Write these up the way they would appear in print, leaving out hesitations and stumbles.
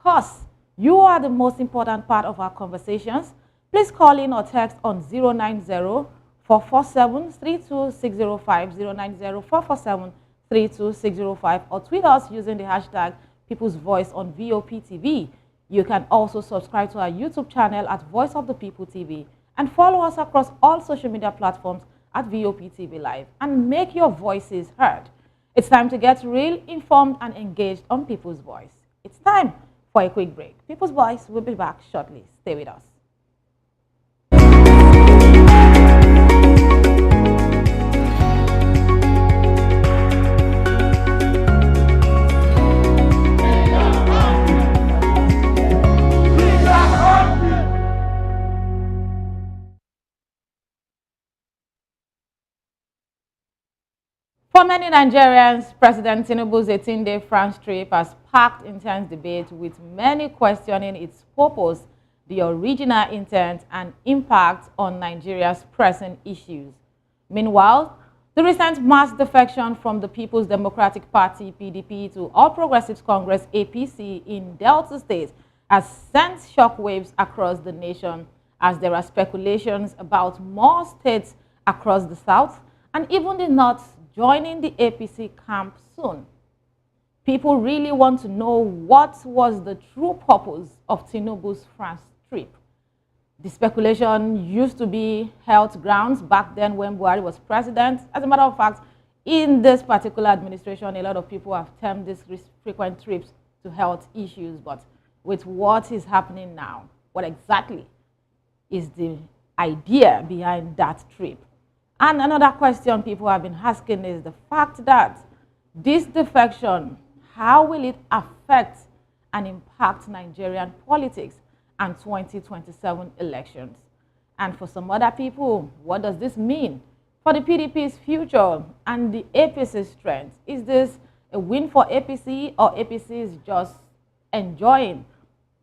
course, you are the most important part of our conversations. Please call in or text on 090-447-32605, 090-447-32605, or tweet us using the hashtag People's Voice on VOPTV. You can also subscribe to our YouTube channel at Voice of the People TV and follow us across all social media platforms at VOPTV Live and make your voices heard. It's time to get real, informed, and engaged on People's Voice. It's time for a quick break. People's Voice will be back shortly. Stay with us. For many Nigerians, President Tinubu's 18-day France trip has sparked intense debate, with many questioning its purpose, the original intent, and impact on Nigeria's pressing issues. Meanwhile, the recent mass defection from the People's Democratic Party (PDP) to All Progressives Congress (APC) in Delta State has sent shockwaves across the nation, as there are speculations about more states across the South and even the North joining the APC camp soon. People really want to know what was the true purpose of Tinubu's France trip. The speculation used to be health grounds back then when Buhari was president. As a matter of fact, in this particular administration, a lot of people have termed these frequent trips to health issues. But with what is happening now, what exactly is the idea behind that trip? And another question people have been asking is the fact that this defection, how will it affect and impact Nigerian politics and 2027 elections? And for some other people, what does this mean for the PDP's future and the APC's strength? Is this a win for APC, or APC is just enjoying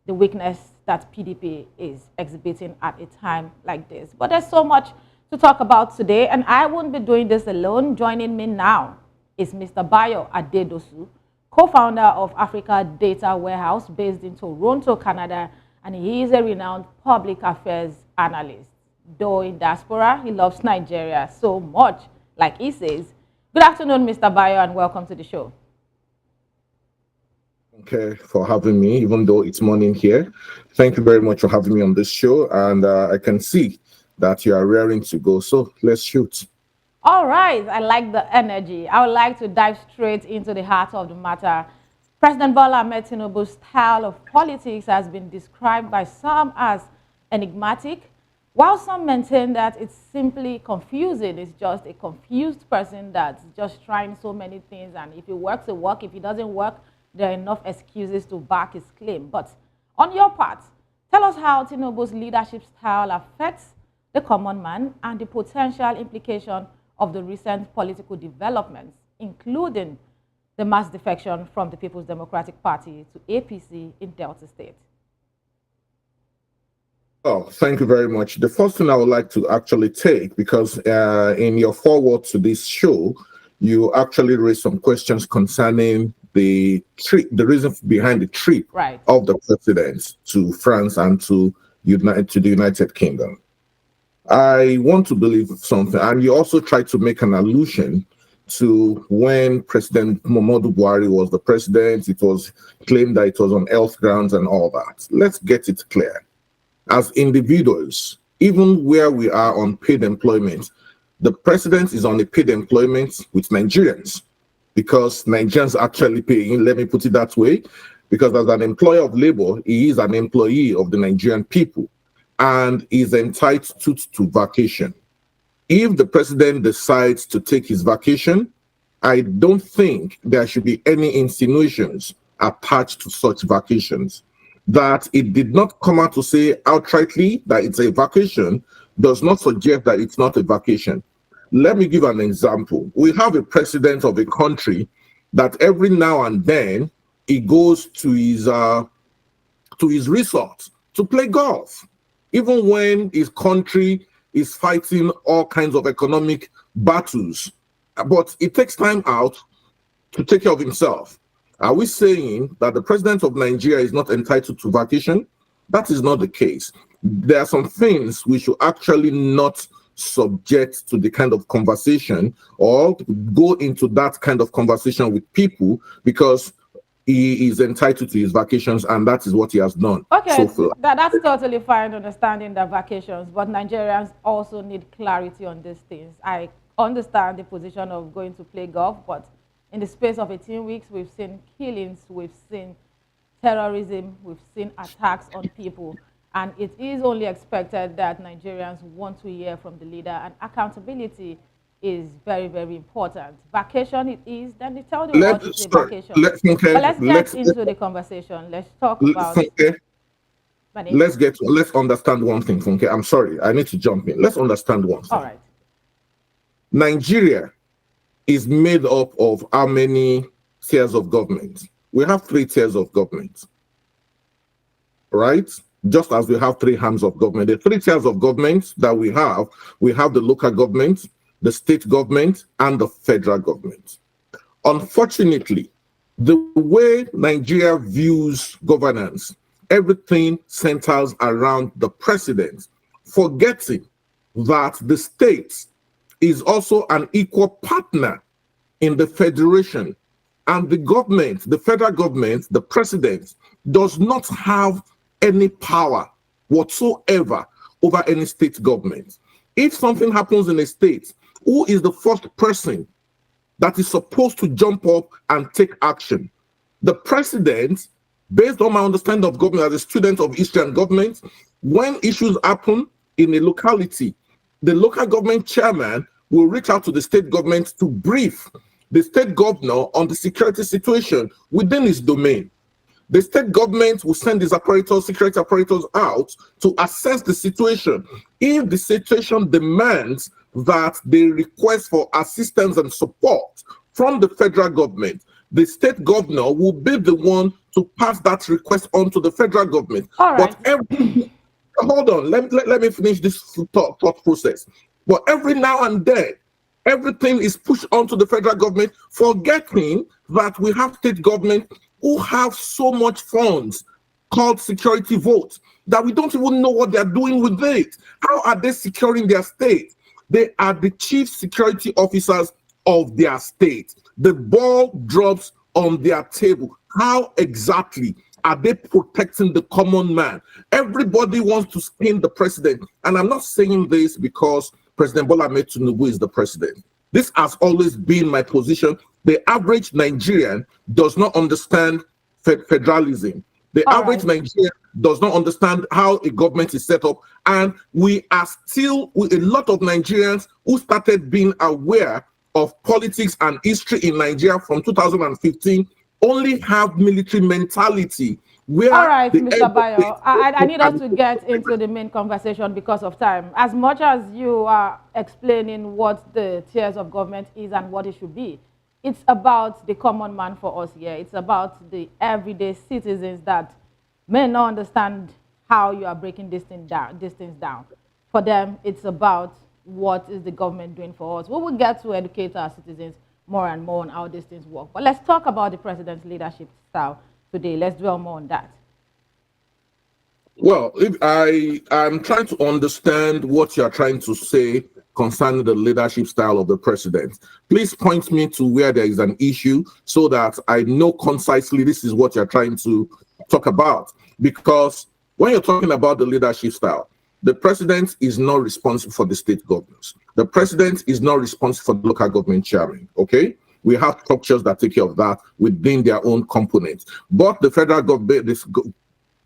the weakness that PDP is exhibiting at a time like this? But there's so much to talk about today, and I won't be doing this alone. Joining me now is Mr. Bayo Adedosu, co-founder of Africa Data Warehouse based in Toronto, Canada, and he is a renowned public affairs analyst. Though in diaspora, he loves Nigeria so much, like he says. Good afternoon, Mr. Bayo, and welcome to the show. Okay, for having me, even though it's morning here. Thank you very much for having me on this show, and I can see that you are raring to go. So let's shoot. All right, I like the energy. I would like to dive straight into the heart of the matter. President Bola Ahmed Tinubu's style of politics has been described by some as enigmatic, while some maintain that it's simply confusing. It's just a confused person that's just trying so many things, and if it works, it works. If it doesn't work, there are enough excuses to back his claim. But on your part, tell us how Tinubu's leadership style affects the common man and the potential implication of the recent political developments, including the mass defection from the People's Democratic Party to APC in Delta State. Oh, thank you very much. The first thing I would like to actually take, because in your foreword to this show, you actually raised some questions concerning the trip, the reason behind the trip of the president to France and to the United Kingdom. I want to believe something, and you also tried to make an allusion to when President Muhammadu Buhari was the president. It was claimed that it was on health grounds and all that. Let's get it clear. As individuals, even where we are on paid employment, the president is on a paid employment with Nigerians, because Nigerians actually paying, let me put it that way, because as an employer of labor, he is an employee of the Nigerian people and is entitled to vacation. If the president decides to take his vacation, I don't think there should be any insinuations attached to such vacations. That it did not come out to say outrightly that it's a vacation does not suggest that it's not a vacation. Let me give an example. We have a president of a country that every now and then he goes to his resort to play golf, even when his country is fighting all kinds of economic battles. But it takes time out to take care of himself. Are we saying that the president of Nigeria is not entitled to vacation? That is not the case. There are some things we should actually not subject to the kind of conversation or go into that kind of conversation with people, because he is entitled to his vacations and that is what he has done. Okay, So far. that's totally fine, understanding the vacations, but Nigerians also need clarity on these things. I understand the position of going to play golf, but in the space of 18 weeks, we've seen killings, we've seen terrorism, we've seen attacks on people, and it is only expected that Nigerians want to hear from the leader, and accountability is very, very important. Vacation it is, then they tell the world it's a vacation. But let's get into the conversation. Let's talk about let's understand one thing, Funke. I'm sorry, I need to jump in. Let's understand one thing. All right. Nigeria is made up of how many tiers of government? We have 3 tiers of government, right? Just as we have 3 arms of government. The 3 tiers of government that we have the local government, the state government, and the federal government. Unfortunately, the way Nigeria views governance, everything centers around the president, forgetting that the state is also an equal partner in the federation, and the government, the federal government, the president, does not have any power whatsoever over any state government. If something happens in a state, who is the first person that is supposed to jump up and take action? The president, based on my understanding of government as a student of history and government, when issues happen in a locality, the local government chairman will reach out to the state government to brief the state governor on the security situation within his domain. The state government will send his apparatus, security apparatus out to assess the situation. If the situation demands that they request for assistance and support from the federal government, the state governor will be the one to pass that request on to the federal government. All right. But hold on, let me finish this thought process. But every now and then, everything is pushed onto the federal government, forgetting that we have state government who have so much funds called security votes that we don't even know what they're doing with it. How are they securing their state? They are the chief security officers of their state. The ball drops on their table. How exactly are they protecting the common man? Everybody wants to spin the president. And I'm not saying this because President Bola Ahmed Tinubu is the president. This has always been my position. The average Nigerian does not understand federalism. The average Nigerian does not understand how a government is set up. And we are still, with a lot of Nigerians who started being aware of politics and history in Nigeria from 2015, only have military mentality. All right, Mr. Bayo, I need us to get into the main conversation because of time. As much as you are explaining what the tiers of government is and what it should be, it's about the common man for us here. It's about the everyday citizens that may not understand how you are breaking these things down. For them, it's about what is the government doing for us. We will get to educate our citizens more and more on how these things work. But let's talk about the president's leadership style today. Let's dwell more on that. Well, I'm trying to understand what you're trying to say concerning the leadership style of the president. Please point me to where there is an issue so that I know concisely this is what you're trying to talk about. Because when you're talking about the leadership style, the president is not responsible for the state governors. The president is not responsible for the local government chairman, okay? We have structures that take care of that within their own components. But the federal government, this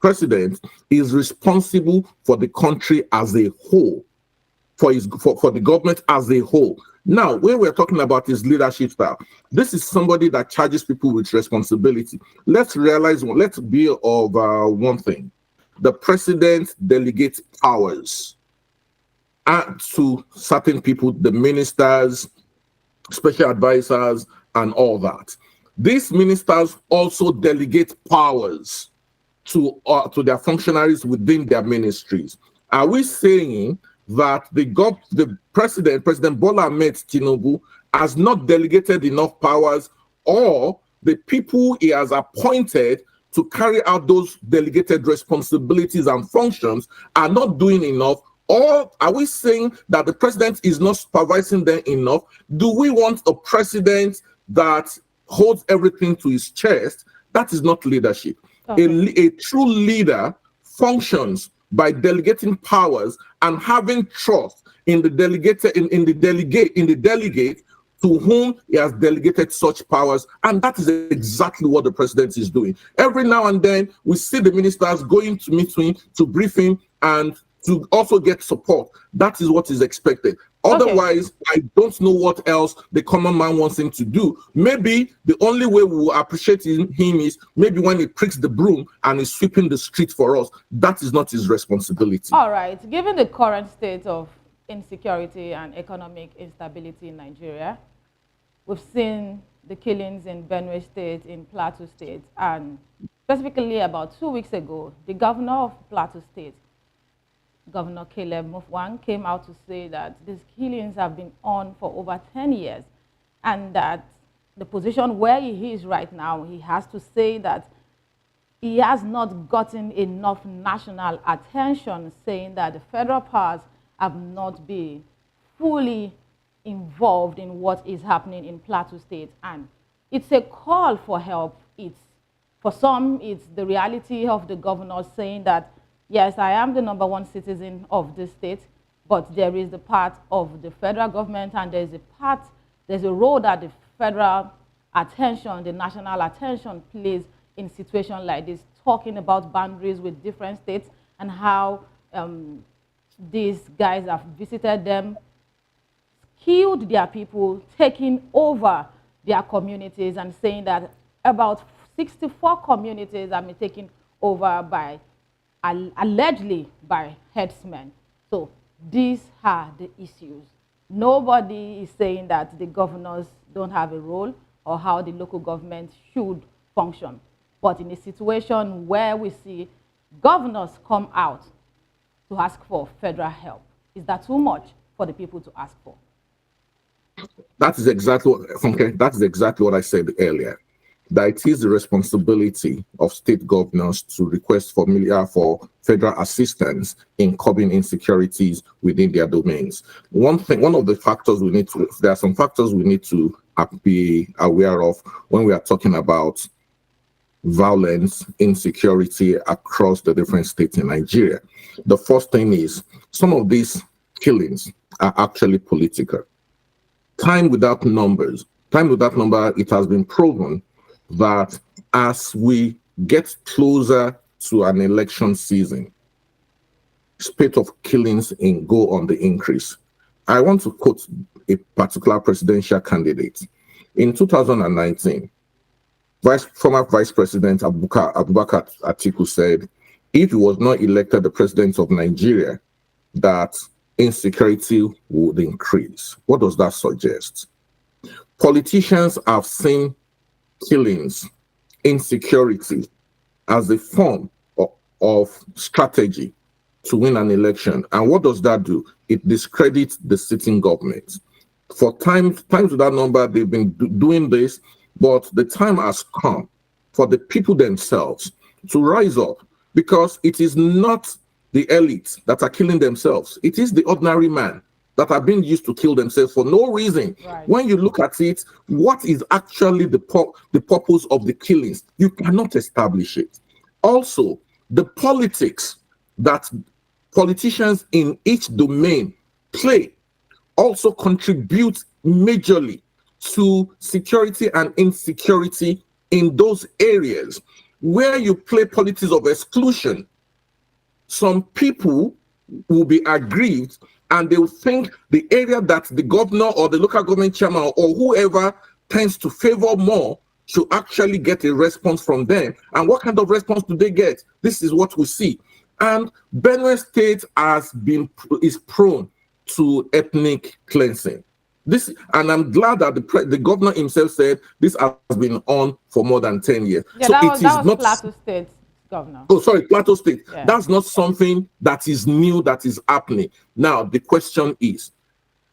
president is responsible for the country as a whole, for the government as a whole. Now, when we're talking about his leadership style, this is somebody that charges people with responsibility. Let's realize, let's be of one thing. The president delegates powers to certain people, the ministers, special advisors, and all that. These ministers also delegate powers to their functionaries within their ministries. Are we saying that the President Bola Ahmed Tinubu, has not delegated enough powers, or the people he has appointed to carry out those delegated responsibilities and functions are not doing enough? Or are we saying that the president is not supervising them enough? Do we want a president that holds everything to his chest? That is not leadership. Okay. A true leader functions by delegating powers and having trust in the delegate to whom he has delegated such powers. And that is exactly what the president is doing. Every now and then, we see the ministers going to meet him, to brief him, and to also get support. That is what is expected. Otherwise, I don't know what else the common man wants him to do. Maybe the only way we will appreciate him is maybe when he pricks the broom and is sweeping the street for us. That is not his responsibility. All right. Given the current state of insecurity and economic instability in Nigeria, we've seen the killings in Benue State, in Plateau State, and specifically about 2 weeks ago, the governor of Plateau State, Governor Caleb Mutfwang, came out to say that these killings have been on for over 10 years and that the position where he is right now, he has to say that he has not gotten enough national attention, saying that the federal powers have not been fully involved in what is happening in Plateau State. And it's a call for help. For some, it's the reality of the governor saying that, yes, I am the #1 citizen of this state, but there is the part of the federal government, and there's a role that the federal attention, the national attention plays in situations like this, talking about boundaries with different states and how these guys have visited them, killed their people, taking over their communities, and saying that about 64 communities have been taken over by allegedly by herdsmen. So these are the issues. Nobody is saying that the governors don't have a role or how the local government should function. But in a situation where we see governors come out to ask for federal help, is that too much for the people to ask for? That is exactly what I said earlier. That it is the responsibility of state governors to request for federal assistance in curbing insecurities within their domains. There are some factors we need to be aware of when we are talking about violence, insecurity across the different states in Nigeria. The first thing is some of these killings are actually political. Time without number, it has been proven that as we get closer to an election season, spate of killings go on the increase. I want to quote a particular presidential candidate. In 2019, former Vice President Abubakar Atiku said, if he was not elected the president of Nigeria, that insecurity would increase. What does that suggest? Politicians have seen killings, insecurity as a form of strategy to win an election. And what does that do? It discredits the sitting government. For times without number, they've been doing this, but the time has come for the people themselves to rise up, because it is not the elites that are killing themselves. It is the ordinary man that are being used to kill themselves for no reason. Right. When you look at it, what is actually the purpose of the killings? You cannot establish it. Also, the politics that politicians in each domain play also contribute majorly to security and insecurity in those areas. Where you play politics of exclusion, some people will be aggrieved and they will think the area that the governor or the local government chairman or whoever tends to favor more should actually get a response from them. And what kind of response do they get? This is what we see. And Benue State is prone to ethnic cleansing. And I'm glad that the governor himself said this has been on for more than 10 years. Yeah, so that was not Plateau State governor. Oh, sorry, Plateau State. Yeah. That's not something that is new, that is happening. Now, the question is,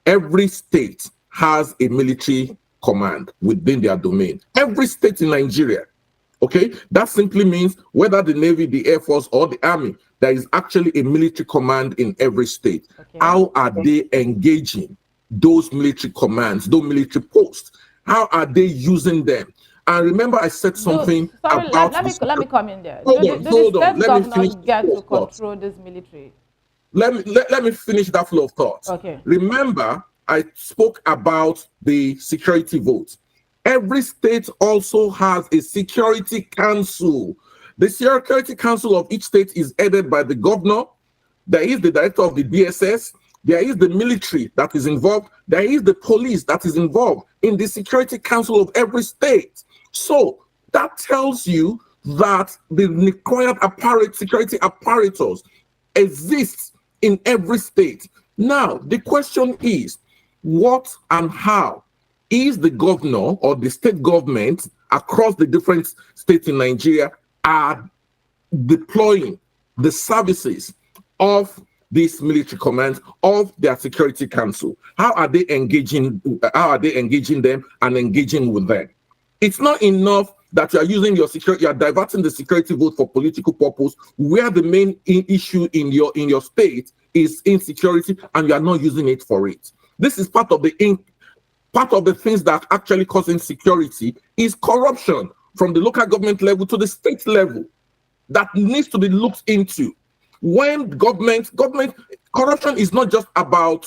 every state has a military command within their domain. Every state in Nigeria. Okay, that simply means whether the Navy, the Air Force, or the Army, there is actually a military command in every state. Okay. How are they engaging those military commands, those military posts? How are they using them? And remember, I said something about. Let me come in there. Hold on. State Let me finish. get to control this military? Let me finish that flow of thought. Okay. Remember, I spoke about the security vote. Every state also has a security council. The security council of each state is headed by the governor. There is the director of the DSS. There is the military that is involved. There is the police that is involved in the security council of every state. So that tells you that the required security apparatus exists in every state. Now, the question is, what and how is the governor or the state government across the different states in Nigeria are deploying the services of these military commands, of their security council? How are they engaging? How are they engaging them and engaging with them? It's not enough that you are using your security, you are diverting the security vote for political purpose, where the main issue in your state is insecurity, and you are not using it for it. This is part of the things that actually cause insecurity is corruption from the local government level to the state level that needs to be looked into. When government corruption is not just about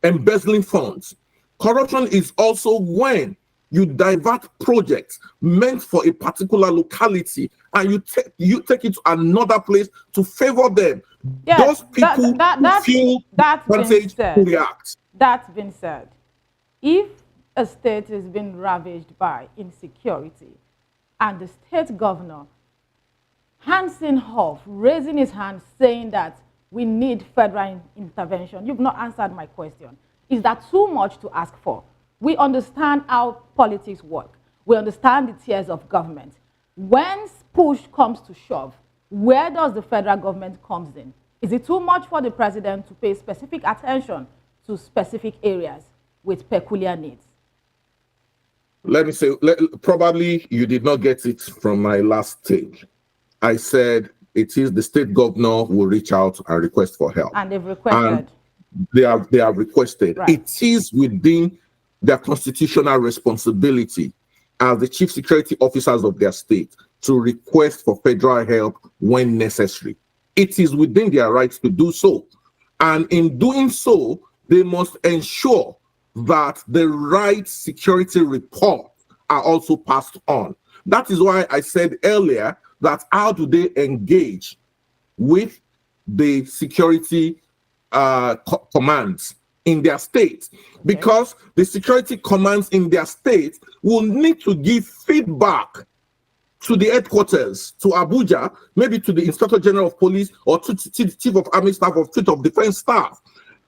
embezzling funds. Corruption is also when you divert projects meant for a particular locality and you take it to another place to favor them. Yes, those people who feel advantage to react. That's been said. If a state is being ravaged by insecurity and the state governor Hansen Hoff raising his hand saying that we need federal intervention, you've not answered my question. Is that too much to ask for? We understand how politics work. We understand the tiers of government. When push comes to shove, where does the federal government comes in? Is it too much for the president to pay specific attention to specific areas with peculiar needs? Let me say, probably you did not get it from my last stage. I said it is the state governor who will reach out and request for help. And they've requested. And they have requested. Right. It is within their constitutional responsibility as the chief security officers of their state to request for federal help when necessary. It is within their rights to do so. And in doing so, they must ensure that the right security reports are also passed on. That is why I said earlier that how do they engage with the security commands in their state? Because the security commands in their state will need to give feedback to the headquarters, to Abuja, maybe to the Inspector General of Police or to the Chief of Army Staff or Chief of Defense Staff.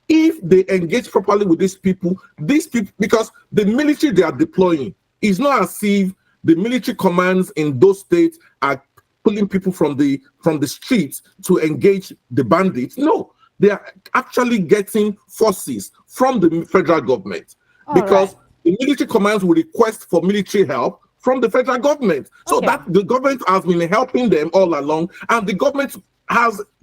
If they engage properly with these people, because the military they are deploying is not as if the military commands in those states are pulling people from the streets to engage the bandits. No, they are actually getting forces from the federal government. Because the military commands will request for military help from the federal government. So that the government has been helping them all along, and the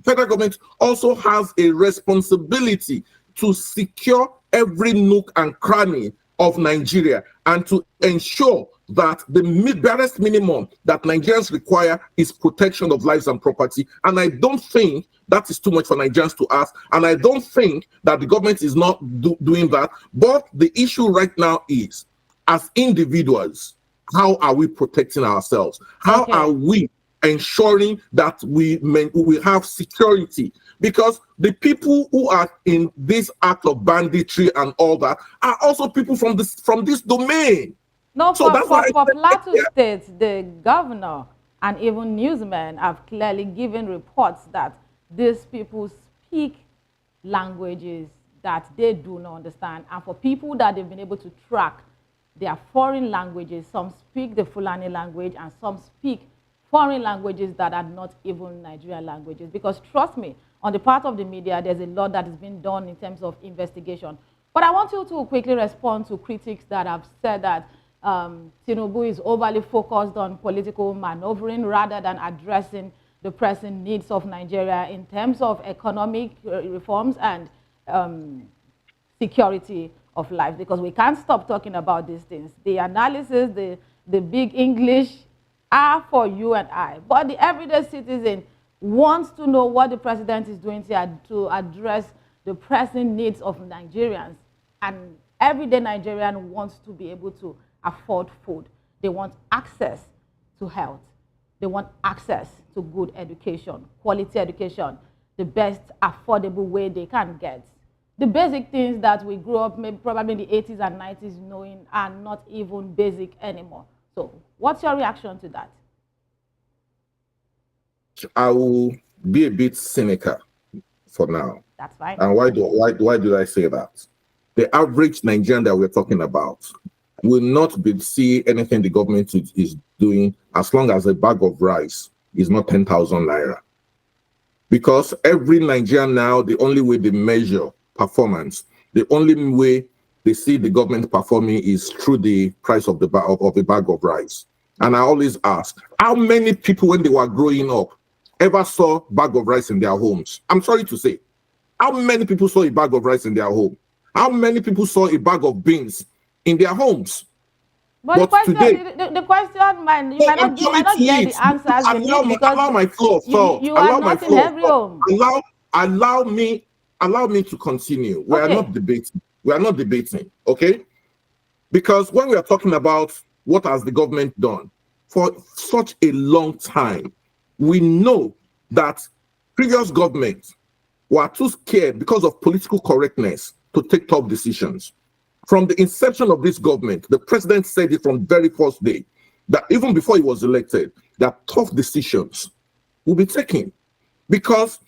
federal government also has a responsibility to secure every nook and cranny of Nigeria and to ensure that the barest minimum that Nigerians require is protection of lives and property. And I don't think that is too much for Nigerians to ask. And I don't think that the government is not doing that. But the issue right now is, as individuals, how are we protecting ourselves? How are we ensuring that we have security? Because the people who are in this act of banditry and all that are also people from this domain. No, so for Plateau State, the governor and even newsmen have clearly given reports that these people speak languages that they do not understand. And for people that they've been able to track their foreign languages, some speak the Fulani language and some speak foreign languages that are not even Nigerian languages. Because trust me, on the part of the media, there's a lot that is being done in terms of investigation. But I want you to quickly respond to critics that have said that Tinubu is overly focused on political maneuvering rather than addressing the pressing needs of Nigeria in terms of economic reforms and security of life, because we can't stop talking about these things. The analysis, the big English are for you and I, but the everyday citizen wants to know what the president is doing to address the pressing needs of Nigerians. And everyday Nigerian wants to be able to afford food. They want access to health. They want access to good education, quality education, the best affordable way they can get. The basic things that we grew up maybe probably in the 80s and 90s knowing are not even basic anymore. So what's your reaction to that? I will be a bit cynical for now. That's fine. And why do I say that? The average Nigerian that we're talking about will not see anything the government is doing as long as a bag of rice is not 10,000 naira. Because every Nigerian now, the only way they measure performance, the only way they see the government performing is through the price of a bag of rice. And I always ask, how many people when they were growing up ever saw a bag of rice in their homes? I'm sorry to say, how many people saw a bag of rice in their home? How many people saw a bag of beans in their homes? But the question, the question, man, you might not get the answers you need because allow my flow, you are not in every home. Allow me to continue. We are not debating. We are not debating, okay? Because when we are talking about what has the government done for such a long time, we know that previous governments were too scared because of political correctness to take tough decisions. From the inception of this government, the president said it from the very first day that even before he was elected, that tough decisions will be taken because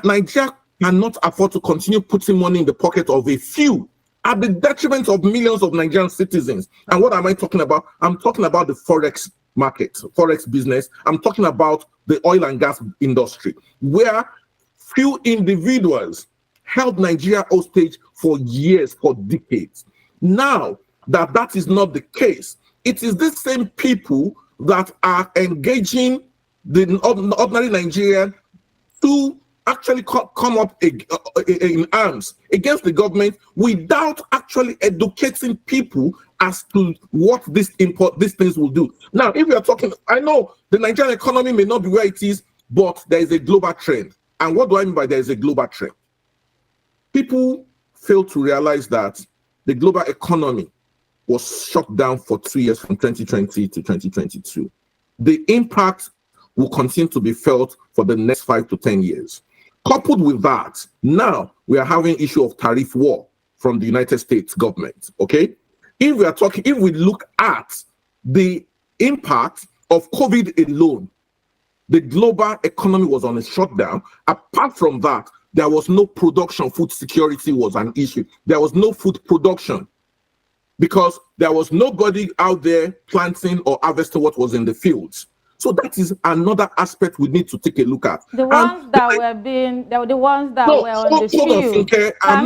Nigeria cannot afford to continue putting money in the pocket of a few at the detriment of millions of Nigerian citizens. And what am I talking about? I'm talking about the forex market, forex business. I'm talking about the oil and gas industry, where few individuals held Nigeria hostage for years, for decades. Now that is not the case, it is the same people that are engaging the ordinary Nigerian to actually come up in arms against the government without actually educating people as to what these things will do. Now, if we are talking, I know the Nigerian economy may not be where it is, but there is a global trend. And what do I mean by there is a global trend? People fail to realize that the global economy was shut down for 2 years from 2020 to 2022. The impact will continue to be felt for the next 5 to 10 years. Coupled with that, now we are having issue of tariff war from the United States government, okay? If we look at the impact of COVID alone, the global economy was on a shutdown. Apart from that, there was no production. Food security was an issue. There was no food production because there was nobody out there planting or harvesting what was in the fields. So that is another aspect we need to take a look at. The ones that were on the field. I'm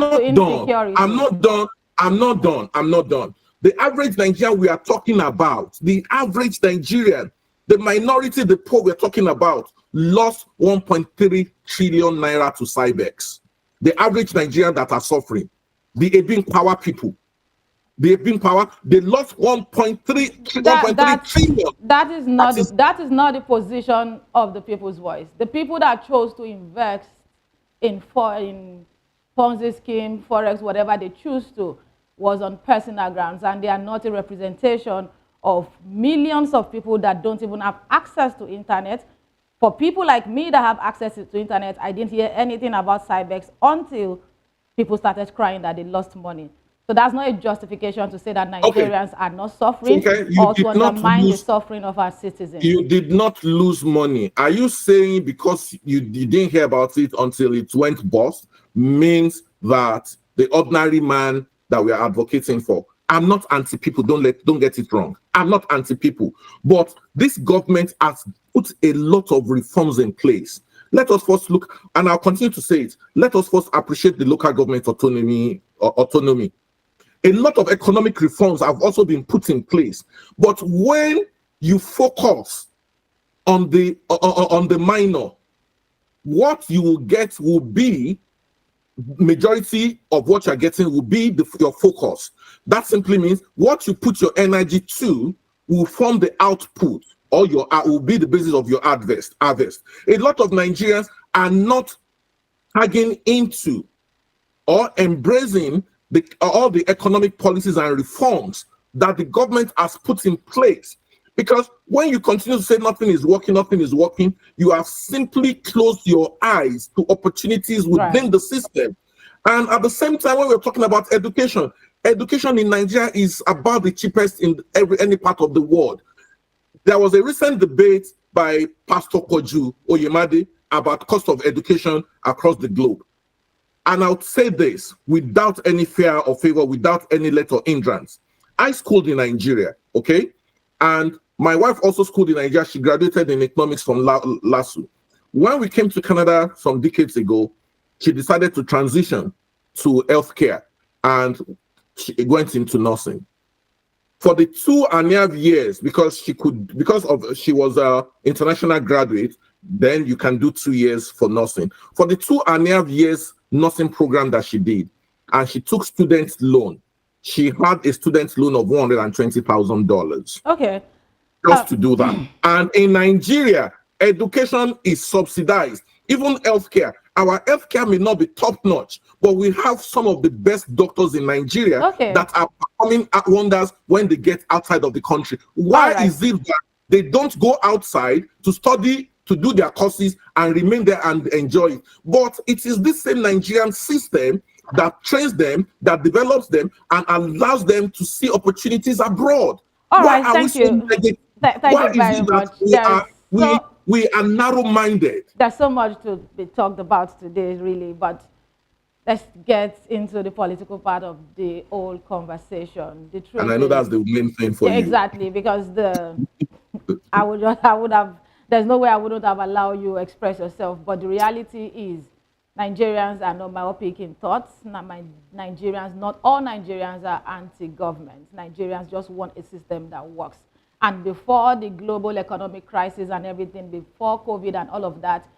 not done. The average Nigerian we are talking about, the average Nigerian, the minority, the poor we're talking about, lost 1.3 trillion naira to Cybex. The average Nigerian that are suffering, the Ebin Power people, the Ebin Power, they lost 1.3 trillion. That is not the position of the people's voice. The people that chose to invest in Ponzi scheme, Forex, whatever they choose to, was on personal grounds, and they are not a representation of millions of people that don't even have access to internet. For people like me that have access to internet, I didn't hear anything about Cybex until people started crying that they lost money. So that's not a justification to say that Nigerians are not suffering or to undermine the suffering of our citizens. You did not lose money. Are you saying because you didn't hear about it until it went bust means that the ordinary man that we are advocating for? I'm not anti-people, don't get it wrong. I'm not anti-people. But this government has put a lot of reforms in place. Let us first look, and I'll continue to say it, let us first appreciate the local government autonomy autonomy. A lot of economic reforms have also been put in place. But when you focus on the minor, what you will get will be majority of what you're getting will be your focus. That simply means what you put your energy to will form the output, or will be the basis of your harvest. A lot of Nigerians are not tagging into or embracing all the economic policies and reforms that the government has put in place. Because when you continue to say nothing is working, you have simply closed your eyes to opportunities within the system. And at the same time, when we're talking about education in Nigeria is about the cheapest in any part of the world. There was a recent debate by Pastor Koju Oyemade about cost of education across the globe. And I would say this without any fear or favor, without any let or hindrance. I schooled in Nigeria, okay? And my wife also schooled in Nigeria. She graduated in economics from LASU. When we came to Canada some decades ago, she decided to transition to healthcare and she went into nursing. For the 2.5 years, because she was an international graduate, then you can do 2 years for nursing. For the 2.5 years nursing program that she did, and she took student loan, she had a student loan of $120,000. Okay. Just to do that. And in Nigeria, education is subsidized. Even healthcare. Our healthcare may not be top notch, but we have some of the best doctors in Nigeria that are performing wonders when they get outside of the country. Why is it that they don't go outside to study, to do their courses and remain there and enjoy it? But it is this same Nigerian system that trains them, that develops them, and allows them to see opportunities abroad. All right, thank you. Thank you very much. We are narrow-minded. There's so much to be talked about today, really, but let's get into the political part of the whole conversation. The truth and I know that's the main thing for you. Exactly, because there's no way I wouldn't have allowed you to express yourself, but the reality is Nigerians are not myopic in thoughts. Not all Nigerians are anti-government. Nigerians just want a system that works. And before the global economic crisis and everything, before COVID and all of that,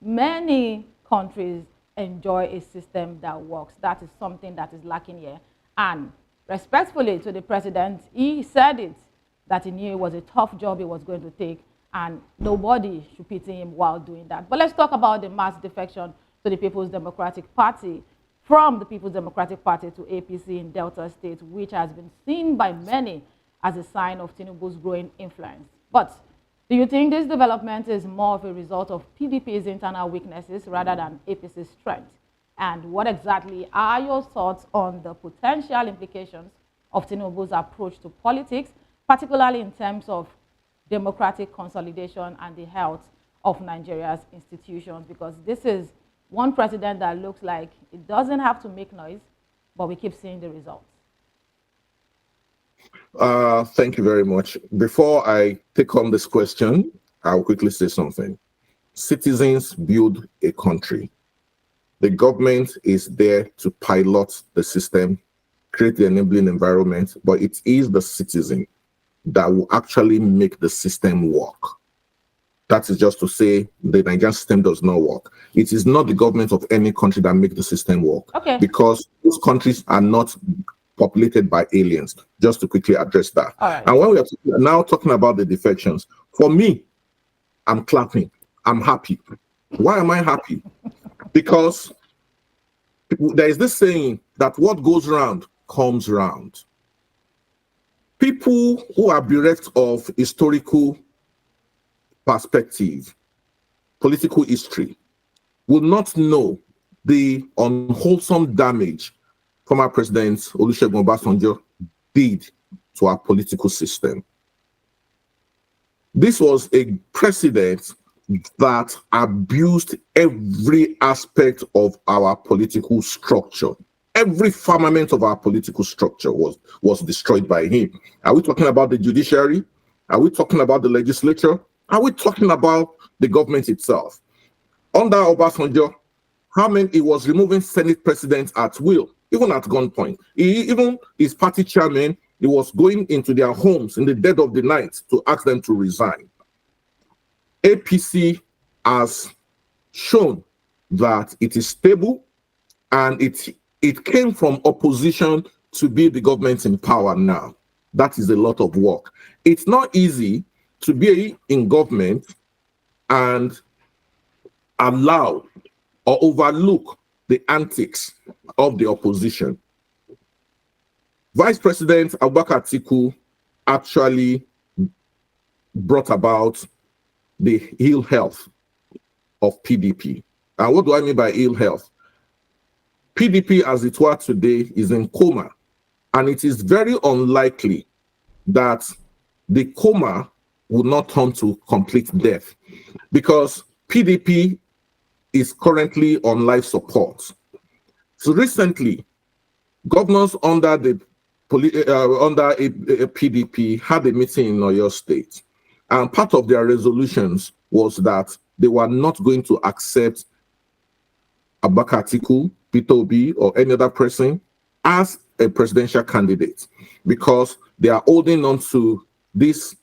many countries enjoy a system that works. That is something that is lacking here. And respectfully to the president, he said it, that he knew it was a tough job he was going to take, and nobody should pity him while doing that. But let's talk about the mass defection to the People's Democratic Party, from the People's Democratic Party to APC in Delta State, which has been seen by many as a sign of Tinubu's growing influence. But do you think this development is more of a result of PDP's internal weaknesses rather than APC's strength? And what exactly are your thoughts on the potential implications of Tinubu's approach to politics, particularly in terms of democratic consolidation and the health of Nigeria's institutions? Because this is one president that looks like it doesn't have to make noise, but we keep seeing the results. Thank you very much. Before I take on this question, I'll quickly say something. Citizens build a country. The government is there to pilot the system, create the enabling environment, but it is the citizen that will actually make the system work. That is just to say the Nigerian system does not work. It is not the government of any country that makes the system work. Okay. Because those countries are not populated by aliens, just to quickly address that. Right. And when we are now talking about the defections, for me, I'm clapping. I'm happy. Why am I happy? Because there is this saying that what goes round comes round. People who are bereft of historical perspective, political history, will not know the unwholesome damage former President Olusegun Obasanjo did to our political system. This was a president that abused every aspect of our political structure. Every firmament of our political structure was destroyed by him. Are we talking about the judiciary? Are we talking about the legislature? Are we talking about the government itself? Under Obasanjo, he was removing Senate presidents at will. even at gunpoint. Even his party chairman, he was going into their homes in the dead of the night to ask them to resign. APC has shown that it is stable, and it came from opposition to be the government in power now. That is a lot of work. It's not easy to be in government and allow or overlook the antics of the opposition. Vice President Abubakar Atiku actually brought about the ill health of PDP. And what do I mean by ill health? PDP, as it were today, is in coma, and it is very unlikely that the coma will not turn to complete death, because PDP is currently on life support. So recently, governors under a PDP had a meeting in Oyo State, and part of their resolutions was that they were not going to accept Abubakar Atiku, Peter Obi, or any other person as a presidential candidate, because they are holding on to this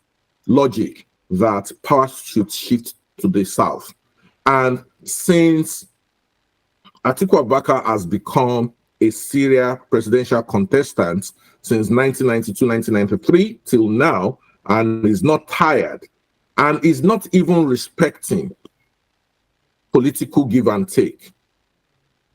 logic that power should shift to the south. And since Atiku Abubakar has become a serial presidential contestant since 1992, 1993 till now, and is not tired, and is not even respecting political give and take.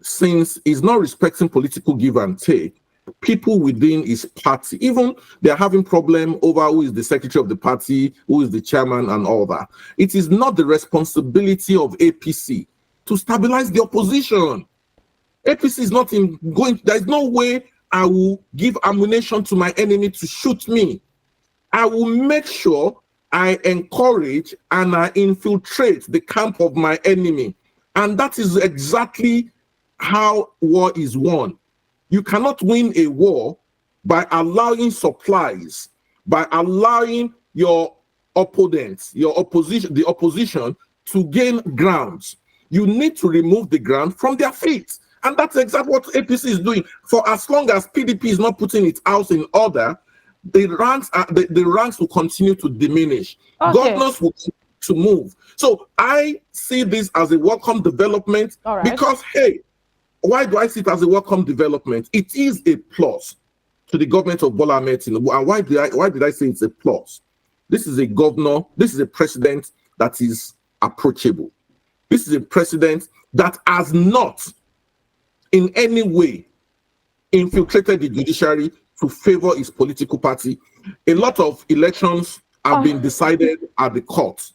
Since he's not respecting political give and take, people within his party, even they're having problem over who is the secretary of the party, who is the chairman, and all that. It is not the responsibility of APC to stabilize the opposition. APC is not in going, there is no way I will give ammunition to my enemy to shoot me. I will make sure I encourage and I infiltrate the camp of my enemy. And that is exactly how war is won. You cannot win a war by allowing supplies, by allowing your opponents, the opposition to gain grounds. You need to remove the ground from their feet. And that's exactly what APC is doing. For as long as PDP is not putting its house in order, the ranks will continue to diminish. Okay. Governors will to move. So I see this as a welcome development, because, hey, why do I see it as a welcome development? It is a plus to the government of Bola Ahmed Tinubu. And why did I say it's a plus? This is a governor, this is a president that is approachable. This is a president that has not in any way infiltrated the judiciary to favor his political party. A lot of elections have been decided at the courts.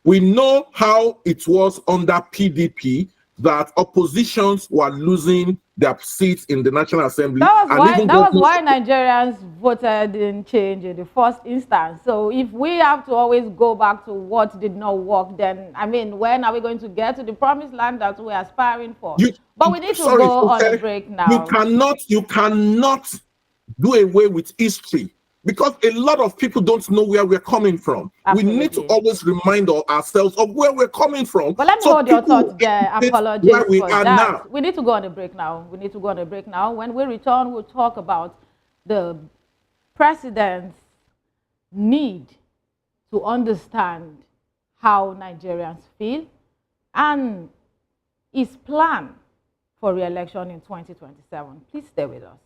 We know how it was under PDP that oppositions were losing their seats in the National Assembly. That was why Nigerians voted in change in the first instance. So if we have to always go back to what did not work, then, I mean, when are we going to get to the promised land that we're aspiring for? But we need to go on a break now. You cannot do away with history, because a lot of people don't know where we're coming from. Absolutely. We need to always remind ourselves of where we're coming from. But let me hold your thoughts there. Apologies for that. Now. We need to go on a break now. When we return, we'll talk about the president's need to understand how Nigerians feel and his plan for re-election in 2027. Please stay with us.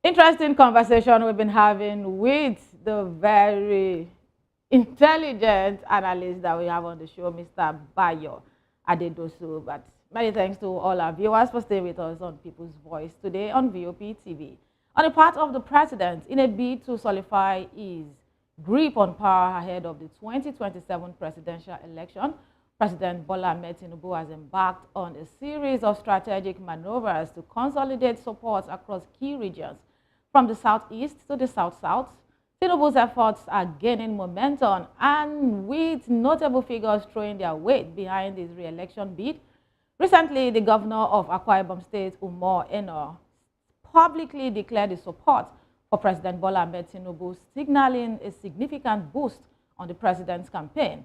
Interesting conversation we've been having with the very intelligent analyst that we have on the show, Mr. Bayo Adedosu. But many thanks to all our viewers for staying with us on People's Voice today on VOP TV. On the part of the president, in a bid to solidify his grip on power ahead of the 2027 presidential election, President Bola Ahmed Tinubu has embarked on a series of strategic maneuvers to consolidate support across key regions, from the southeast to the south-south. Tinubu's efforts are gaining momentum, and with notable figures throwing their weight behind his re-election bid. Recently, the governor of Akwa Ibom State, Umar Eno, publicly declared his support for President Bola Ahmed Tinubu, signaling a significant boost on the president's campaign.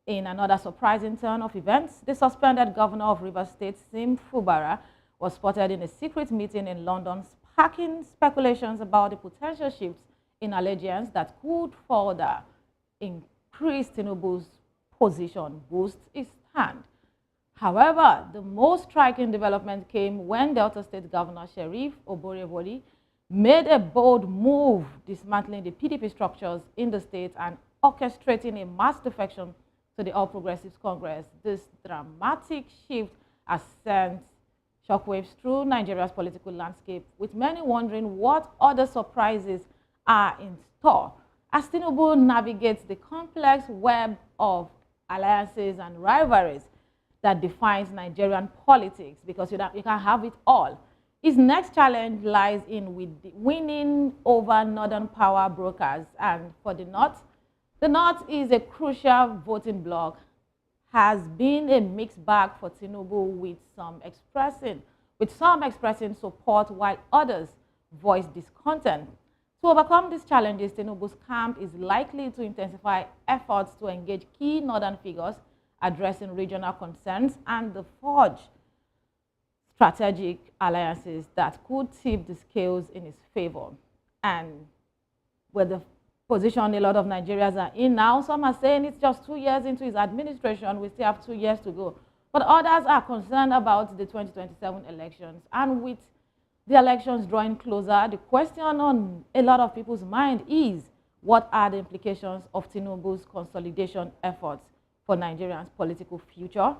In another surprising turn of events, the suspended governor of Rivers State, Sim Fubara, was spotted in a secret meeting in London, sparking speculations about the potential shifts in allegiance that could further increase Tinubu's position, boost his stand. However, the most striking development came when Delta State Governor Sheriff Oborevoli made a bold move, dismantling the PDP structures in the state and orchestrating a mass defection to the All Progressives Congress. This dramatic shift has sent shockwaves through Nigeria's political landscape, with many wondering what other surprises are in store as Tinubu navigates the complex web of alliances and rivalries that defines Nigerian politics, because you can't have it all. His next challenge lies in winning over northern power brokers. And for the North is a crucial voting bloc, has been a mixed bag for Tinubu, with some expressing support while others voice discontent. To overcome these challenges, Tinubu's camp is likely to intensify efforts to engage key northern figures addressing regional concerns and to forge strategic alliances that could tip the scales in his favor. And with the position a lot of Nigerians are in now, some are saying it's just 2 years into his administration, we still have 2 years to go. But others are concerned about the 2027 elections. And with the elections drawing closer, the question on a lot of people's mind is, what are the implications of Tinubu's consolidation efforts for Nigerians' political future?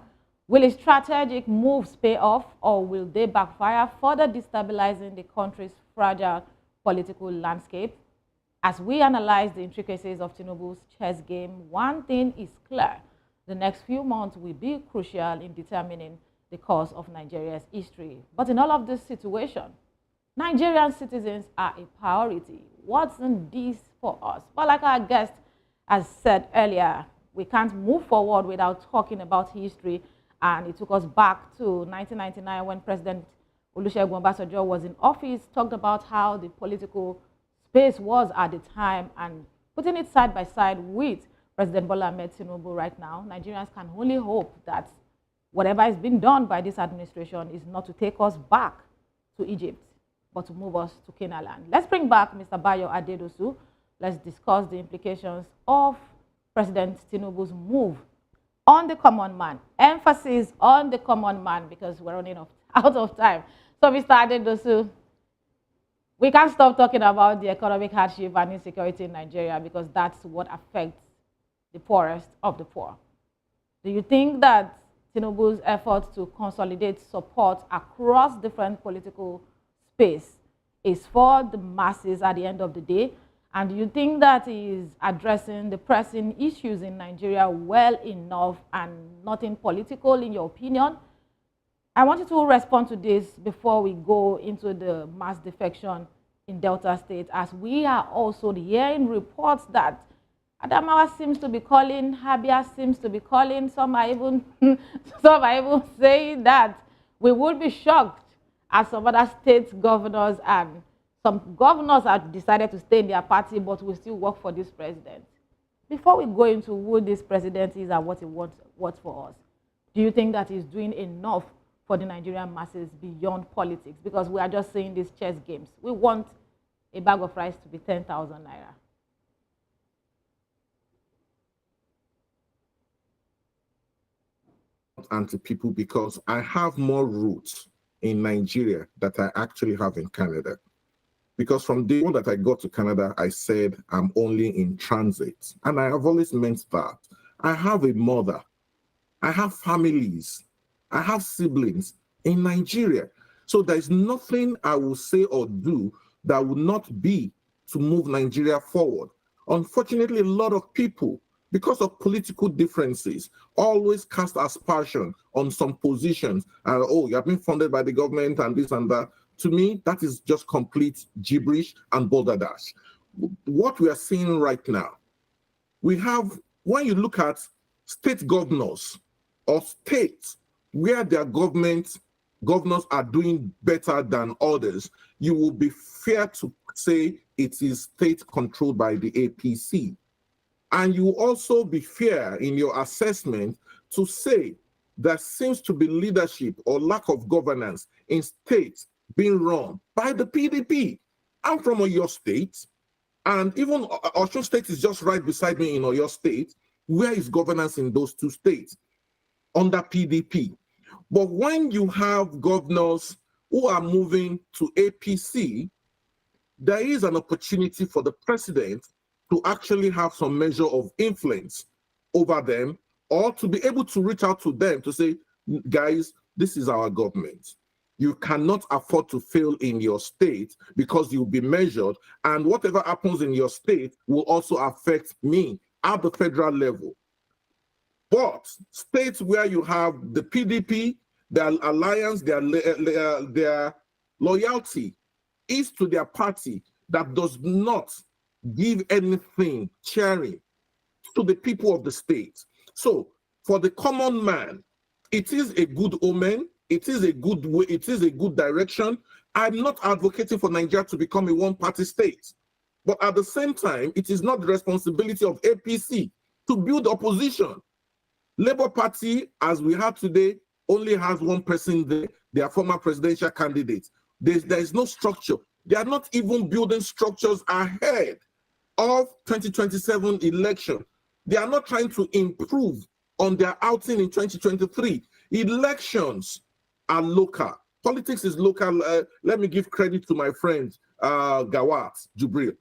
Will his strategic moves pay off, or will they backfire, further destabilizing the country's fragile political landscape? As we analyze the intricacies of Tinubu's chess game, one thing is clear: the next few months will be crucial in determining the course of Nigeria's history. But in all of this situation, Nigerian citizens are a priority. What's in this for us? But like our guest has said earlier, we can't move forward without talking about history. And it took us back to 1999 when President Olusegun Obasanjo was in office, talked about how the political space was at the time, and putting it side by side with President Bola Ahmed Tinubu right now, Nigerians can only hope that whatever is being done by this administration is not to take us back to Egypt, but to move us to Canaan land. Let's bring back Mr. Bayo Adedosu. Let's discuss the implications of President Tinubu's move on the common man. Emphasis on the common man, because we're running out of time. So, Mr. Adedosu, we can't stop talking about the economic hardship and insecurity in Nigeria, because that's what affects the poorest of the poor. Do you think that Tinubu's efforts to consolidate support across different political space is for the masses at the end of the day? And do you think that he is addressing the pressing issues in Nigeria well enough and nothing political, in your opinion? I want you to respond to this before we go into the mass defection in Delta State, as we are also hearing reports that Adamawa seems to be calling, Habia seems to be calling, some are even saying that we would be shocked as some other state governors and some governors have decided to stay in their party but will still work for this president. Before we go into who this president is and what he wants for us, do you think that he's doing enough for the Nigerian masses beyond politics? Because we are just saying these chess games. We want a bag of rice to be 10,000 naira. And to people, because I have more roots in Nigeria that I actually have in Canada. Because from the day that I got to Canada, I said I'm only in transit. And I have always meant that. I have a mother. I have families. I have siblings in Nigeria. So there's nothing I will say or do that will not be to move Nigeria forward. Unfortunately, a lot of people, because of political differences, always cast aspersion on some positions. Oh, you have been funded by the government and this and that. To me, that is just complete gibberish and balderdash. what we are seeing right now, we have, when you look at state governors or states where their governors are doing better than others, you will be fair to say it is state controlled by the APC. And you will also be fair in your assessment to say there seems to be leadership or lack of governance in states being run by the PDP. I'm from Oyo State, and even Osun State is just right beside me in Oyo State. Where is governance in those two states? Under PDP. But when you have governors who are moving to APC, there is an opportunity for the president to actually have some measure of influence over them, or to be able to reach out to them to say, guys, this is our government. You cannot afford to fail in your state because you'll be measured, and whatever happens in your state will also affect me at the federal level. But states where you have the PDP, their alliance, their loyalty is to their party that does not give anything cheering to the people of the state. So for the common man, it is a good omen. It is a good way. It is a good direction. I'm not advocating for Nigeria to become a one-party state, but at the same time, it is not the responsibility of APC to build opposition. Labour Party, as we have today, only has one person there, their former presidential candidate. There is no structure. They are not even building structures ahead of 2027 election. They are not trying to improve on their outing in 2023. Elections are local. Politics is local. Let me give credit to my friend, Gawat Jubril.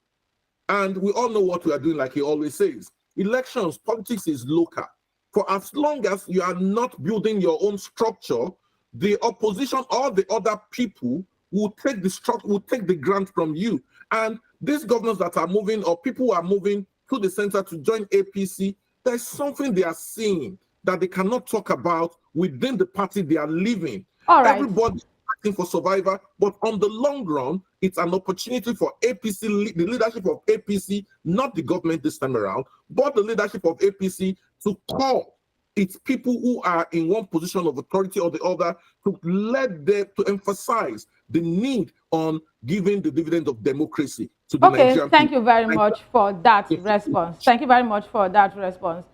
And we all know what we are doing, like he always says. Elections, politics is local. For as long as you are not building your own structure, the opposition or the other people will take the structure, will take the grant from you. And these governors that are moving, or people who are moving to the center to join APC, there's something they are seeing that they cannot talk about within the party they are living. All right. Everybody acting for survivor, but on the long run, it's an opportunity for APC, the leadership of APC, not the government this time around, but the leadership of APC to call its people who are in one position of authority or the other, to let them, to emphasize the need on giving the dividend of democracy to the Nigerian people. Thank you very much for that response. Thank you very much for that response.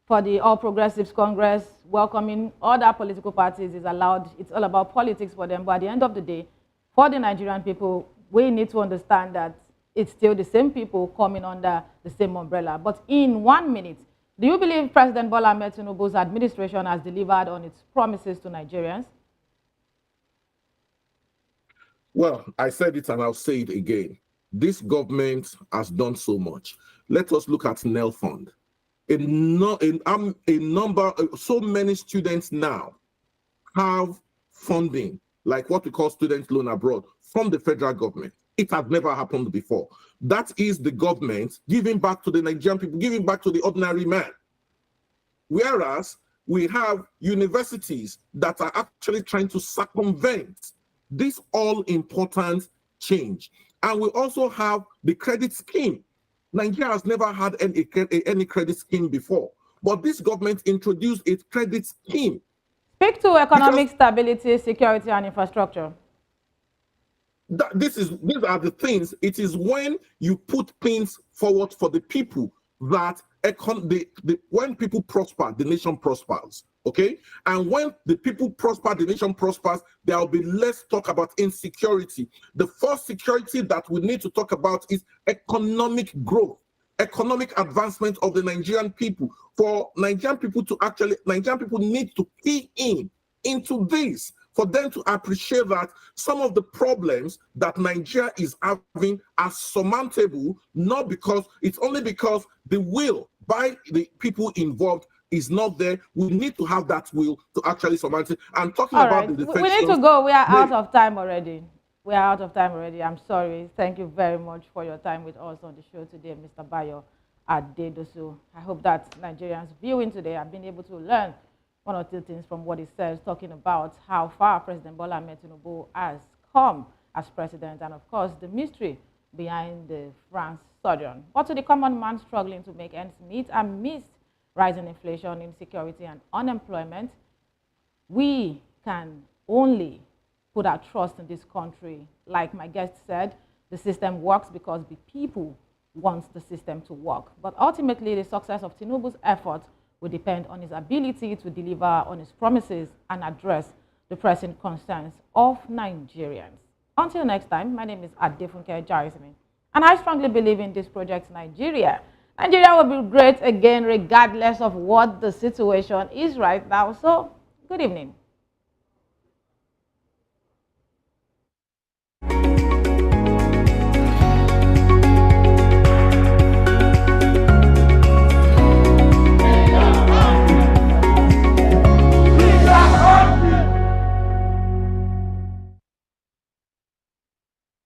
For the All Progressives Congress, welcoming other political parties is allowed. It's all about politics for them. But at the end of the day, for the Nigerian people, we need to understand that it's still the same people coming under the same umbrella. But in 1 minute, do you believe President Bola Ahmed Tinubu's administration has delivered on its promises to Nigerians? Well, I said it and I'll say it again. This government has done so much. Let us look at NEL Fund. So many students now have funding, like what we call student loan abroad, from the federal government. It has never happened before. That is the government giving back to the Nigerian people, giving back to the ordinary man. Whereas we have universities that are actually trying to circumvent this all-important change. And we also have the credit scheme. Nigeria has never had any credit scheme before, but this government introduced a credit scheme. Speak to economic stability, security, and infrastructure. These are the things. It is when you put things forward for the people that when people prosper, the nation prospers. Okay, and when the people prosper, the nation prospers. There will be less talk about insecurity. The first security that we need to talk about is economic growth, economic advancement of the Nigerian people. For Nigerian people need to key into this, for them to appreciate that some of the problems that Nigeria is having are surmountable, not because it's only because the will by the people involved is not there. We need to have that will to actually surmount it. And talking about the defense, we need to go. We are out of time already. We are out of time already. I'm sorry. Thank you very much for your time with us on the show today, Mr. Bayo Adedosu. I hope that Nigerians viewing today have been able to learn one or two things from what he says, talking about how far President Bola Ahmed Tinubu has come as president, and of course the mystery behind the France sojourn. But to the common man struggling to make ends meet amidst rising inflation, insecurity, and unemployment, we can only put our trust in this country. Like my guest said, the system works because the people want the system to work. But ultimately, the success of Tinubu's efforts will depend on his ability to deliver on his promises and address the pressing concerns of Nigerians. Until next time, my name is Adefunke Jarismin, and I strongly believe in this project, Nigeria. Nigeria will be great again, regardless of what the situation is right now. So, good evening.